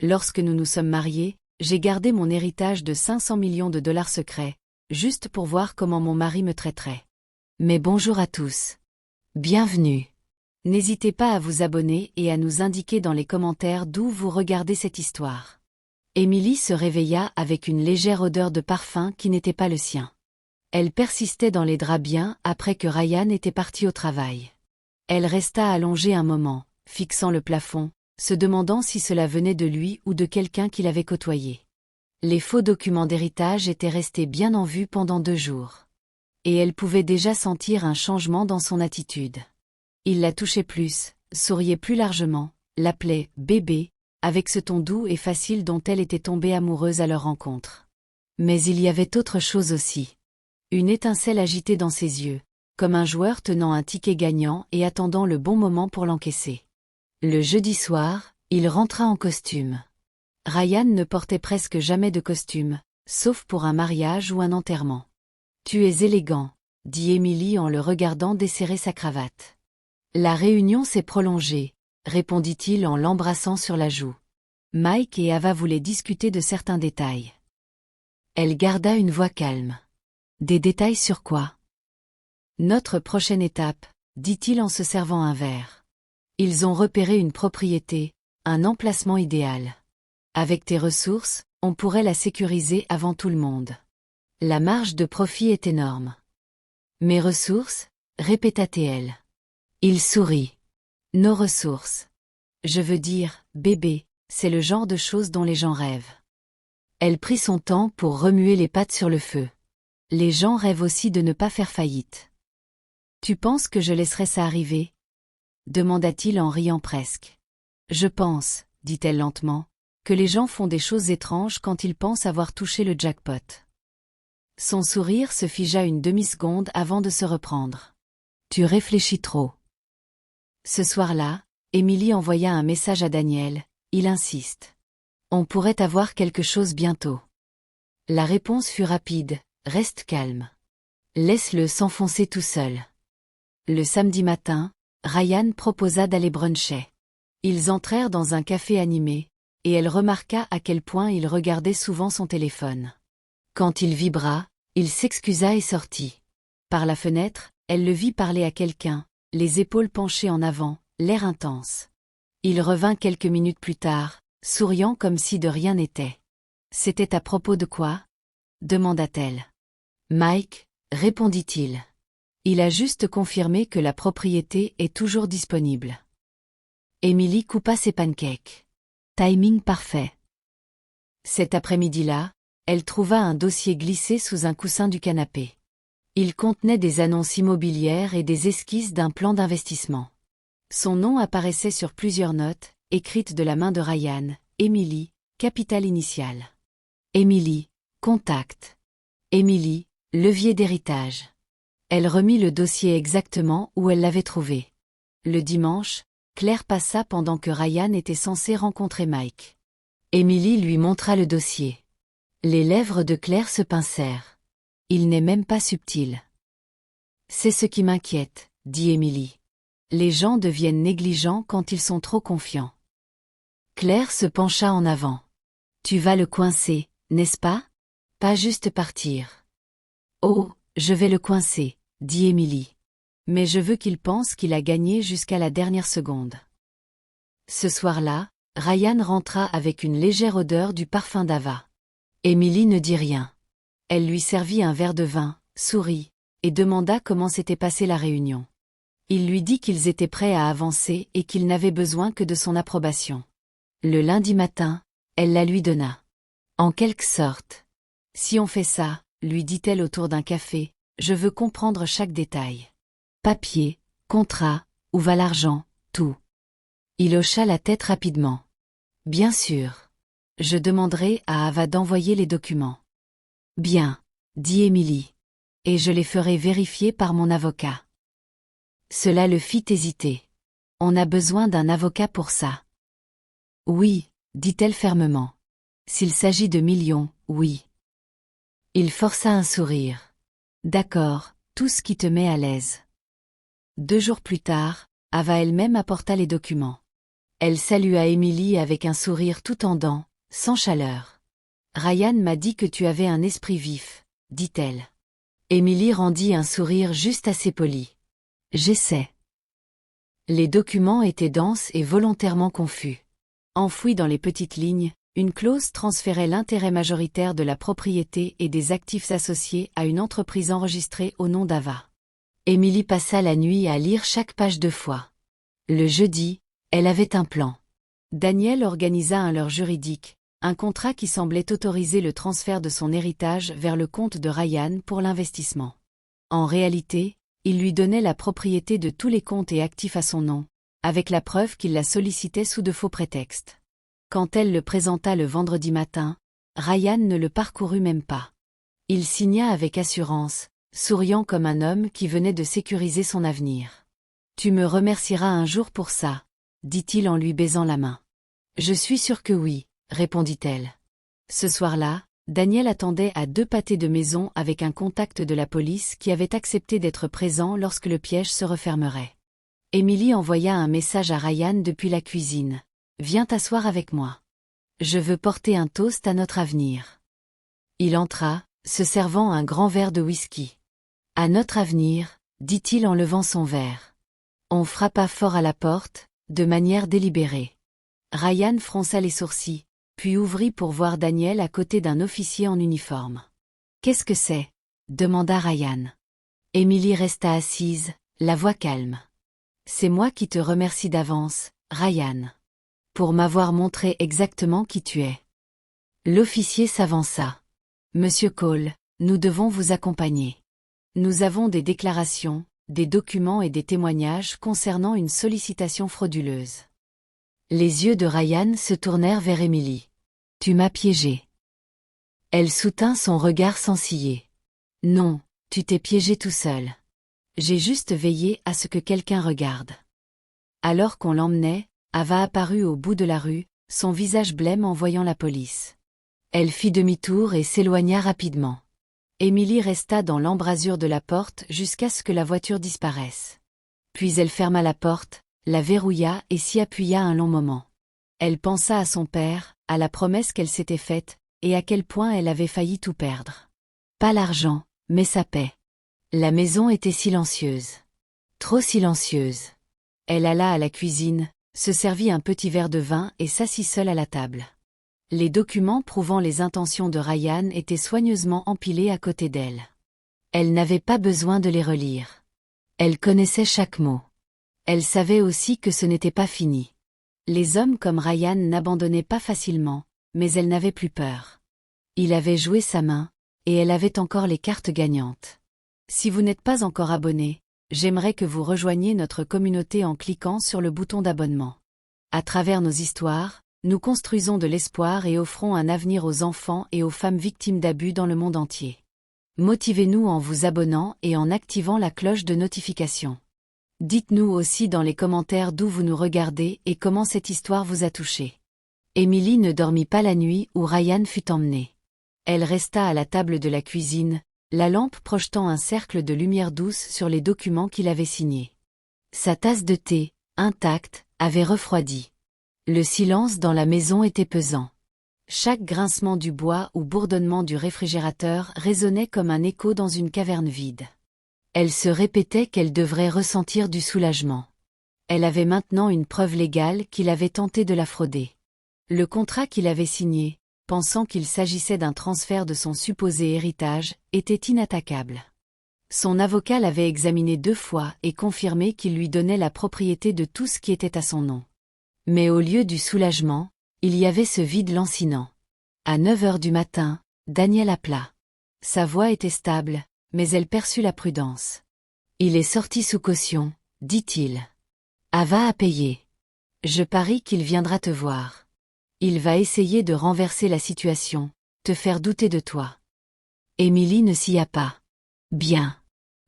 Lorsque nous nous sommes mariés, j'ai gardé mon héritage de 500 millions de dollars secret, juste pour voir comment mon mari me traiterait. Mais bonjour à tous. Bienvenue. N'hésitez pas à vous abonner et à nous indiquer dans les commentaires d'où vous regardez cette histoire. Emily se réveilla avec une légère odeur de parfum qui n'était pas le sien. Elle persistait dans les draps bien après que Ryan était parti au travail. Elle resta allongée un moment, fixant le plafond, se demandant si cela venait de lui ou de quelqu'un qui l'avait côtoyé. Les faux documents d'héritage étaient restés bien en vue pendant 2 jours. Et elle pouvait déjà sentir un changement dans son attitude. Il la touchait plus, souriait plus largement, l'appelait « bébé », avec ce ton doux et facile dont elle était tombée amoureuse à leur rencontre. Mais il y avait autre chose aussi. Une étincelle agitée dans ses yeux, comme un joueur tenant un ticket gagnant et attendant le bon moment pour l'encaisser. Le jeudi soir, il rentra en costume. Ryan ne portait presque jamais de costume, sauf pour un mariage ou un enterrement. « Tu es élégant », dit Emily en le regardant desserrer sa cravate. « La réunion s'est prolongée », répondit-il en l'embrassant sur la joue. Mike et Ava voulaient discuter de certains détails. Elle garda une voix calme. « Des détails sur quoi ? » « Notre prochaine étape, » dit-il en se servant un verre. Ils ont repéré une propriété, un emplacement idéal. Avec tes ressources, on pourrait la sécuriser avant tout le monde. La marge de profit est énorme. Mes ressources, répéta-t-elle. Il sourit. Nos ressources. Je veux dire, bébé, c'est le genre de choses dont les gens rêvent. Elle prit son temps pour remuer les pattes sur le feu. Les gens rêvent aussi de ne pas faire faillite. Tu penses que je laisserai ça arriver ? Demanda-t-il en riant presque. Je pense, dit-elle lentement, que les gens font des choses étranges quand ils pensent avoir touché le jackpot. Son sourire se figea une demi-seconde avant de se reprendre. Tu réfléchis trop. Ce soir-là, Emily envoya un message à Daniel. Il insiste. On pourrait avoir quelque chose bientôt. La réponse fut rapide. Reste calme. Laisse-le s'enfoncer tout seul. Le samedi matin, Ryan proposa d'aller bruncher. Ils entrèrent dans un café animé, et elle remarqua à quel point il regardait souvent son téléphone. Quand il vibra, il s'excusa et sortit. Par la fenêtre, elle le vit parler à quelqu'un, les épaules penchées en avant, l'air intense. Il revint quelques minutes plus tard, souriant comme si de rien n'était. « C'était à propos de quoi ? » demanda-t-elle. « Mike, » répondit-il. Il a juste confirmé que la propriété est toujours disponible. Emily coupa ses pancakes. Timing parfait. Cet après-midi-là, elle trouva un dossier glissé sous un coussin du canapé. Il contenait des annonces immobilières et des esquisses d'un plan d'investissement. Son nom apparaissait sur plusieurs notes, écrites de la main de Ryan. Emily, capital initial. Emily, contact. Emily, levier d'héritage. Elle remit le dossier exactement où elle l'avait trouvé. Le dimanche, Claire passa pendant que Ryan était censé rencontrer Mike. Emily lui montra le dossier. Les lèvres de Claire se pincèrent. Il n'est même pas subtil. C'est ce qui m'inquiète, dit Emily. Les gens deviennent négligents quand ils sont trop confiants. Claire se pencha en avant. Tu vas le coincer, n'est-ce pas ? Pas juste partir. Oh, je vais le coincer, dit Emily. Mais je veux qu'il pense qu'il a gagné jusqu'à la dernière seconde. Ce soir-là, Ryan rentra avec une légère odeur du parfum d'Ava. Emily ne dit rien. Elle lui servit un verre de vin, sourit, et demanda comment s'était passée la réunion. Il lui dit qu'ils étaient prêts à avancer et qu'ils n'avaient besoin que de son approbation. Le lundi matin, elle la lui donna. En quelque sorte. Si on fait ça, lui dit-elle autour d'un café, je veux comprendre chaque détail. Papier, contrat, où va l'argent, tout. Il hocha la tête rapidement. Bien sûr. Je demanderai à Ava d'envoyer les documents. Bien, dit Emily. Et je les ferai vérifier par mon avocat. Cela le fit hésiter. On a besoin d'un avocat pour ça. Oui, dit-elle fermement. S'il s'agit de millions, oui. Il força un sourire. D'accord, tout ce qui te met à l'aise. 2 jours plus tard, Ava elle-même apporta les documents. Elle salua Émilie avec un sourire tout en dents, sans chaleur. Ryan m'a dit que tu avais un esprit vif, dit-elle. Émilie rendit un sourire juste assez poli. J'essaie. Les documents étaient denses et volontairement confus. Enfouis dans les petites lignes, une clause transférait l'intérêt majoritaire de la propriété et des actifs associés à une entreprise enregistrée au nom d'Ava. Émilie passa la nuit à lire chaque page 2 fois. Le jeudi, elle avait un plan. Daniel organisa un leurre juridique, un contrat qui semblait autoriser le transfert de son héritage vers le compte de Ryan pour l'investissement. En réalité, il lui donnait la propriété de tous les comptes et actifs à son nom, avec la preuve qu'il la sollicitait sous de faux prétextes. Quand elle le présenta le vendredi matin, Ryan ne le parcourut même pas. Il signa avec assurance, souriant comme un homme qui venait de sécuriser son avenir. « Tu me remercieras un jour pour ça », dit-il en lui baisant la main. « Je suis sûre que oui », répondit-elle. Ce soir-là, Daniel attendait à 2 pâtés de maison avec un contact de la police qui avait accepté d'être présent lorsque le piège se refermerait. Émilie envoya un message à Ryan depuis la cuisine. « Viens t'asseoir avec moi. Je veux porter un toast à notre avenir. » Il entra, se servant un grand verre de whisky. « À notre avenir », dit-il en levant son verre. On frappa fort à la porte, de manière délibérée. Ryan fronça les sourcils, puis ouvrit pour voir Daniel à côté d'un officier en uniforme. « Qu'est-ce que c'est » demanda Ryan. Émilie resta assise, la voix calme. « C'est moi qui te remercie d'avance, Ryan. Pour m'avoir montré exactement qui tu es. » L'officier s'avança. « Monsieur Cole, nous devons vous accompagner. Nous avons des déclarations, des documents et des témoignages concernant une sollicitation frauduleuse. » Les yeux de Ryan se tournèrent vers Émilie. « Tu m'as piégé. » Elle soutint son regard sans ciller. « Non, tu t'es piégé tout seul. J'ai juste veillé à ce que quelqu'un regarde. » Alors qu'on l'emmenait, Ava apparut au bout de la rue, son visage blême en voyant la police. Elle fit demi-tour et s'éloigna rapidement. Émilie resta dans l'embrasure de la porte jusqu'à ce que la voiture disparaisse. Puis elle ferma la porte, la verrouilla et s'y appuya un long moment. Elle pensa à son père, à la promesse qu'elle s'était faite, et à quel point elle avait failli tout perdre. Pas l'argent, mais sa paix. La maison était silencieuse. Trop silencieuse. Elle alla à la cuisine, se servit un petit verre de vin et s'assit seule à la table. Les documents prouvant les intentions de Ryan étaient soigneusement empilés à côté d'elle. Elle n'avait pas besoin de les relire. Elle connaissait chaque mot. Elle savait aussi que ce n'était pas fini. Les hommes comme Ryan n'abandonnaient pas facilement, mais elle n'avait plus peur. Il avait joué sa main, et elle avait encore les cartes gagnantes. Si vous n'êtes pas encore abonné, j'aimerais que vous rejoigniez notre communauté en cliquant sur le bouton d'abonnement. À travers nos histoires, nous construisons de l'espoir et offrons un avenir aux enfants et aux femmes victimes d'abus dans le monde entier. Motivez-nous en vous abonnant et en activant la cloche de notification. Dites-nous aussi dans les commentaires d'où vous nous regardez et comment cette histoire vous a touché. Émilie ne dormit pas la nuit où Ryan fut emmené. Elle resta à la table de la cuisine, la lampe projetant un cercle de lumière douce sur les documents qu'il avait signés. Sa tasse de thé, intacte, avait refroidi. Le silence dans la maison était pesant. Chaque grincement du bois ou bourdonnement du réfrigérateur résonnait comme un écho dans une caverne vide. Elle se répétait qu'elle devrait ressentir du soulagement. Elle avait maintenant une preuve légale qu'il avait tenté de la frauder. Le contrat qu'il avait signé, pensant qu'il s'agissait d'un transfert de son supposé héritage, était inattaquable. Son avocat l'avait examiné 2 fois et confirmé qu'il lui donnait la propriété de tout ce qui était à son nom. Mais au lieu du soulagement, il y avait ce vide lancinant. À 9 heures du matin, Daniel appela. Sa voix était stable, mais elle perçut la prudence. « Il est sorti sous caution, » dit-il. « Ava a payé. Je parie qu'il viendra te voir. Il va essayer de renverser la situation, te faire douter de toi. » Émilie ne s'y a pas. Bien.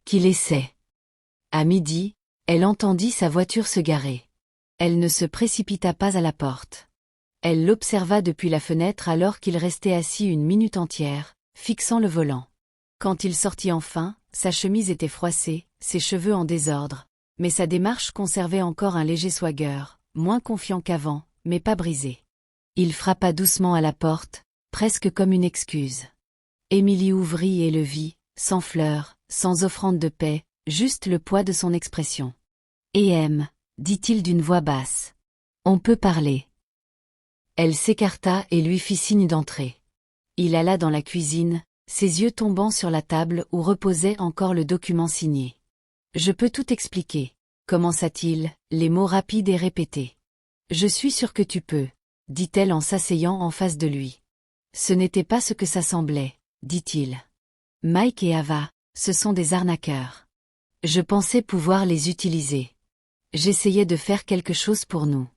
Qu'il essaie. À midi, elle entendit sa voiture se garer. Elle ne se précipita pas à la porte. Elle l'observa depuis la fenêtre alors qu'il restait assis une minute entière, fixant le volant. Quand il sortit enfin, sa chemise était froissée, ses cheveux en désordre, mais sa démarche conservait encore un léger swagger, moins confiant qu'avant, mais pas brisé. Il frappa doucement à la porte, presque comme une excuse. Émilie ouvrit et le vit, sans fleurs, sans offrande de paix, juste le poids de son expression. « Et M, dit-il d'une voix basse. On peut parler. » Elle s'écarta et lui fit signe d'entrer. Il alla dans la cuisine, ses yeux tombant sur la table où reposait encore le document signé. « Je peux tout expliquer, » commença-t-il, les mots rapides et répétés. « Je suis sûr que tu peux, » dit-elle en s'asseyant en face de lui. « Ce n'était pas ce que ça semblait, » dit-il. « Mike et Ava, ce sont des arnaqueurs. Je pensais pouvoir les utiliser. J'essayais de faire quelque chose pour nous.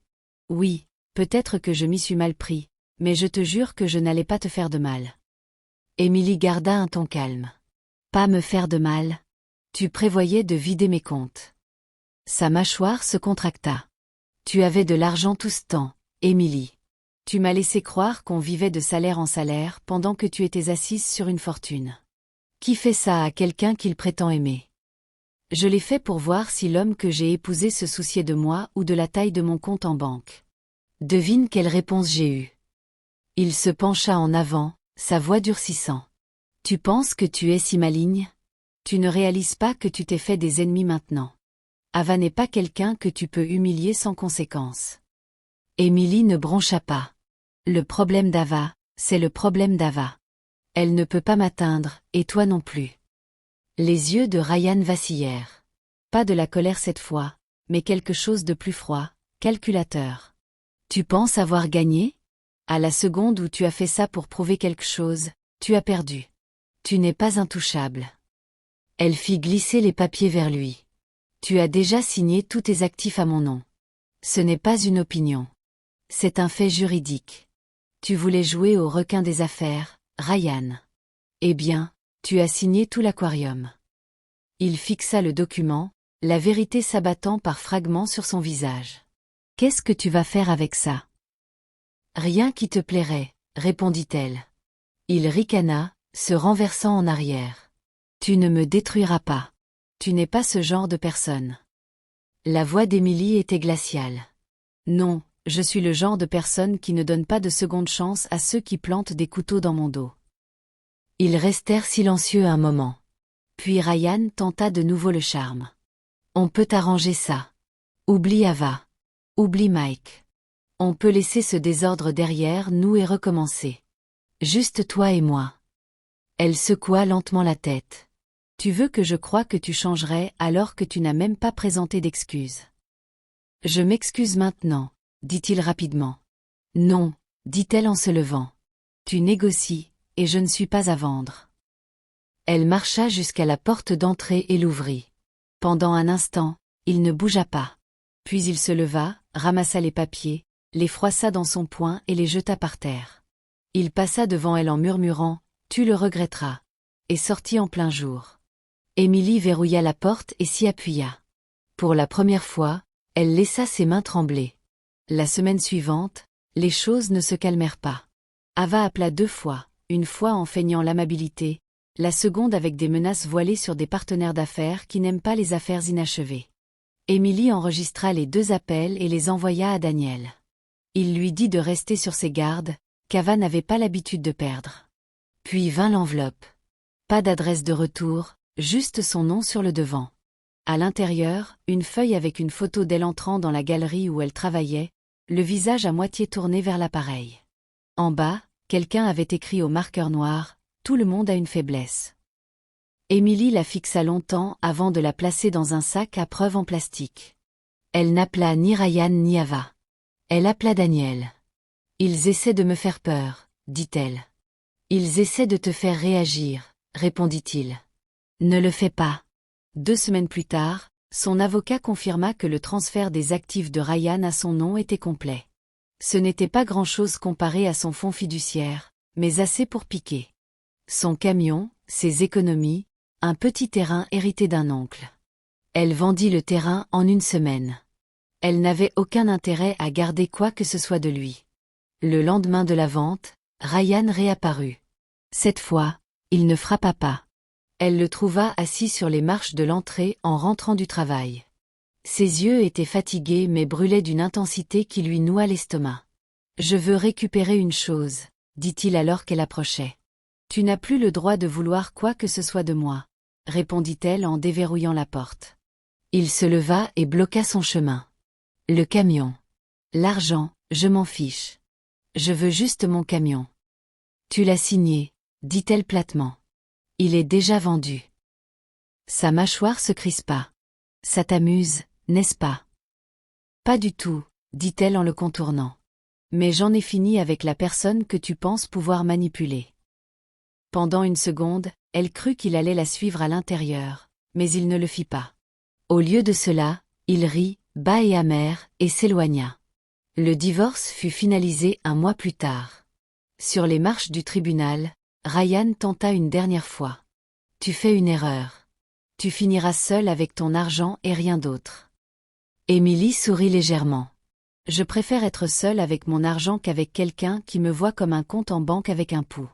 Oui, peut-être que je m'y suis mal pris, mais je te jure que je n'allais pas te faire de mal. » Émilie garda un ton calme. « Pas me faire de mal? Tu prévoyais de vider mes comptes. » Sa mâchoire se contracta. « Tu avais de l'argent tout ce temps, Émilie. Tu m'as laissé croire qu'on vivait de salaire en salaire pendant que tu étais assise sur une fortune. Qui fait ça à quelqu'un qu'il prétend aimer? Je l'ai fait pour voir si l'homme que j'ai épousé se souciait de moi ou de la taille de mon compte en banque. Devine quelle réponse j'ai eue. » Il se pencha en avant, sa voix durcissant. « Tu penses que tu es si maligne? Tu ne réalises pas que tu t'es fait des ennemis maintenant. Ava n'est pas quelqu'un que tu peux humilier sans conséquence. » Émilie ne broncha pas. Le problème d'Ava, c'est le problème d'Ava. Elle ne peut pas m'atteindre, et toi non plus. Les yeux de Ryan vacillèrent. Pas de la colère cette fois, mais quelque chose de plus froid, calculateur. Tu penses avoir gagné? À la seconde où tu as fait ça pour prouver quelque chose, tu as perdu. Tu n'es pas intouchable. Elle fit glisser les papiers vers lui. Tu as déjà signé tous tes actifs à mon nom. Ce n'est pas une opinion. C'est un fait juridique. Tu voulais jouer au requin des affaires, Ryan. Eh bien, tu as signé tout l'aquarium. Il fixa le document, la vérité s'abattant par fragments sur son visage. Qu'est-ce que tu vas faire avec ça? Rien qui te plairait, répondit-elle. Il ricana, se renversant en arrière. Tu ne me détruiras pas. Tu n'es pas ce genre de personne. La voix d'Émilie était glaciale. Non, je suis le genre de personne qui ne donne pas de seconde chance à ceux qui plantent des couteaux dans mon dos. Ils restèrent silencieux un moment. Puis Ryan tenta de nouveau le charme. On peut arranger ça. Oublie Ava. Oublie Mike. On peut laisser ce désordre derrière nous et recommencer. Juste toi et moi. Elle secoua lentement la tête. Tu veux que je croie que tu changerais alors que tu n'as même pas présenté d'excuses. Je m'excuse maintenant, dit-il rapidement. Non, dit-elle en se levant. Tu négocies, et je ne suis pas à vendre. Elle marcha jusqu'à la porte d'entrée et l'ouvrit. Pendant un instant, il ne bougea pas. Puis il se leva, ramassa les papiers, les froissa dans son poing et les jeta par terre. Il passa devant elle en murmurant « Tu le regretteras » et sortit en plein jour. Émilie verrouilla la porte et s'y appuya. Pour la première fois, elle laissa ses mains trembler. La semaine suivante, les choses ne se calmèrent pas. Ava appela 2 fois, une fois en feignant l'amabilité, la seconde avec des menaces voilées sur des partenaires d'affaires qui n'aiment pas les affaires inachevées. Émilie enregistra les 2 appels et les envoya à Daniel. Il lui dit de rester sur ses gardes, qu'Ava n'avait pas l'habitude de perdre. Puis vint l'enveloppe. Pas d'adresse de retour, juste son nom sur le devant. À l'intérieur, une feuille avec une photo d'elle entrant dans la galerie où elle travaillait, le visage à moitié tourné vers l'appareil. En bas, quelqu'un avait écrit au marqueur noir « Tout le monde a une faiblesse ». Émilie la fixa longtemps avant de la placer dans un sac à preuve en plastique. Elle n'appela ni Ryan ni Ava. Elle appela Daniel. « Ils essaient de me faire peur, dit-elle. Ils essaient de te faire réagir, répondit-il. Ne le fais pas. 2 semaines plus tard, son avocat confirma que le transfert des actifs de Ryan à son nom était complet. Ce n'était pas grand-chose comparé à son fonds fiduciaire, mais assez pour piquer. Son camion, ses économies, un petit terrain hérité d'un oncle. Elle vendit le terrain en 1 semaine. Elle n'avait aucun intérêt à garder quoi que ce soit de lui. Le lendemain de la vente, Ryan réapparut. Cette fois, il ne frappa pas. Elle le trouva assis sur les marches de l'entrée en rentrant du travail. Ses yeux étaient fatigués mais brûlaient d'une intensité qui lui noua l'estomac. « Je veux récupérer une chose, » dit-il alors qu'elle approchait. « Tu n'as plus le droit de vouloir quoi que ce soit de moi, » répondit-elle en déverrouillant la porte. Il se leva et bloqua son chemin. « Le camion. L'argent, je m'en fiche. Je veux juste mon camion. »« Tu l'as signé, » dit-elle platement. « Il est déjà vendu. » Sa mâchoire se crispa. « Ça t'amuse, n'est-ce pas ? » « Pas du tout, » dit-elle en le contournant. « Mais j'en ai fini avec la personne que tu penses pouvoir manipuler. » Pendant une seconde, elle crut qu'il allait la suivre à l'intérieur, mais il ne le fit pas. Au lieu de cela, il rit, bas et amer, et s'éloigna. Le divorce fut finalisé un mois plus tard. Sur les marches du tribunal, Ryan tenta une dernière fois. « Tu fais une erreur. Tu finiras seul avec ton argent et rien d'autre. » Émilie sourit légèrement. « Je préfère être seule avec mon argent qu'avec quelqu'un qui me voit comme un compte en banque avec un pouls. »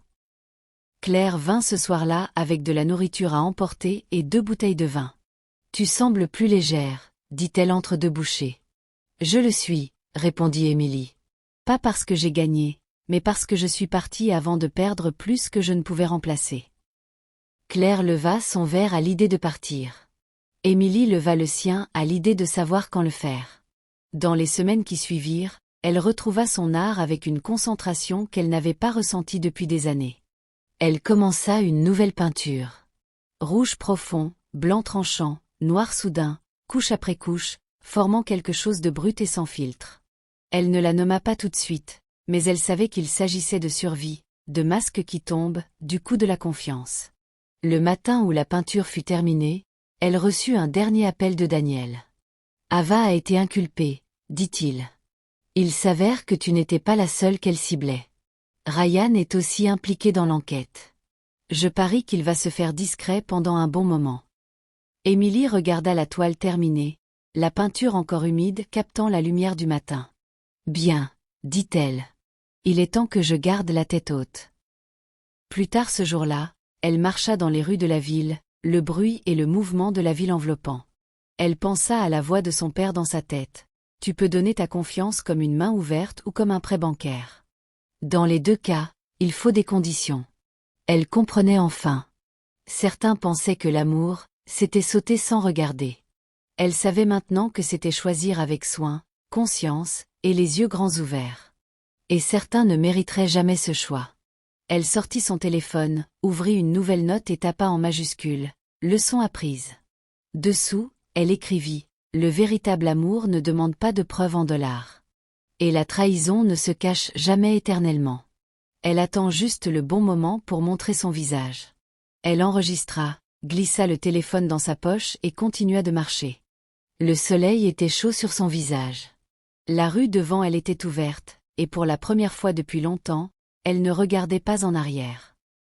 Claire vint ce soir-là avec de la nourriture à emporter et 2 bouteilles de vin. « Tu sembles plus légère, » dit-elle entre 2 bouchées. « Je le suis, » répondit Émilie. « Pas parce que j'ai gagné, mais parce que je suis partie avant de perdre plus que je ne pouvais remplacer. » Claire leva son verre à l'idée de partir. Émilie leva le sien à l'idée de savoir quand le faire. Dans les semaines qui suivirent, elle retrouva son art avec une concentration qu'elle n'avait pas ressentie depuis des années. Elle commença une nouvelle peinture. Rouge profond, blanc tranchant, noir soudain, couche après couche, formant quelque chose de brut et sans filtre. Elle ne la nomma pas tout de suite, mais elle savait qu'il s'agissait de survie, de masque qui tombe, du coup de la confiance. Le matin où la peinture fut terminée, elle reçut un dernier appel de Daniel. « Ava a été inculpée, » dit-il. « Il s'avère que tu n'étais pas la seule qu'elle ciblait. Ryan est aussi impliqué dans l'enquête. Je parie qu'il va se faire discret pendant un bon moment. » Émilie regarda la toile terminée, la peinture encore humide captant la lumière du matin. « Bien, » dit-elle. « Il est temps que je garde la tête haute. » Plus tard ce jour-là, elle marcha dans les rues de la ville, le bruit et le mouvement de la ville enveloppant. Elle pensa à la voix de son père dans sa tête. « Tu peux donner ta confiance comme une main ouverte ou comme un prêt bancaire. Dans les 2 cas, il faut des conditions. » Elle comprenait enfin. Certains pensaient que l'amour, c'était sauter sans regarder. Elle savait maintenant que c'était choisir avec soin, conscience, et les yeux grands ouverts. Et certains ne mériteraient jamais ce choix. Elle sortit son téléphone, ouvrit une nouvelle note et tapa en majuscule « Leçon apprise ». Dessous, elle écrivit « Le véritable amour ne demande pas de preuves en dollars. Et la trahison ne se cache jamais éternellement. Elle attend juste le bon moment pour montrer son visage. » Elle enregistra, glissa le téléphone dans sa poche et continua de marcher. Le soleil était chaud sur son visage. La rue devant elle était ouverte, et pour la première fois depuis longtemps, elle ne regardait pas en arrière.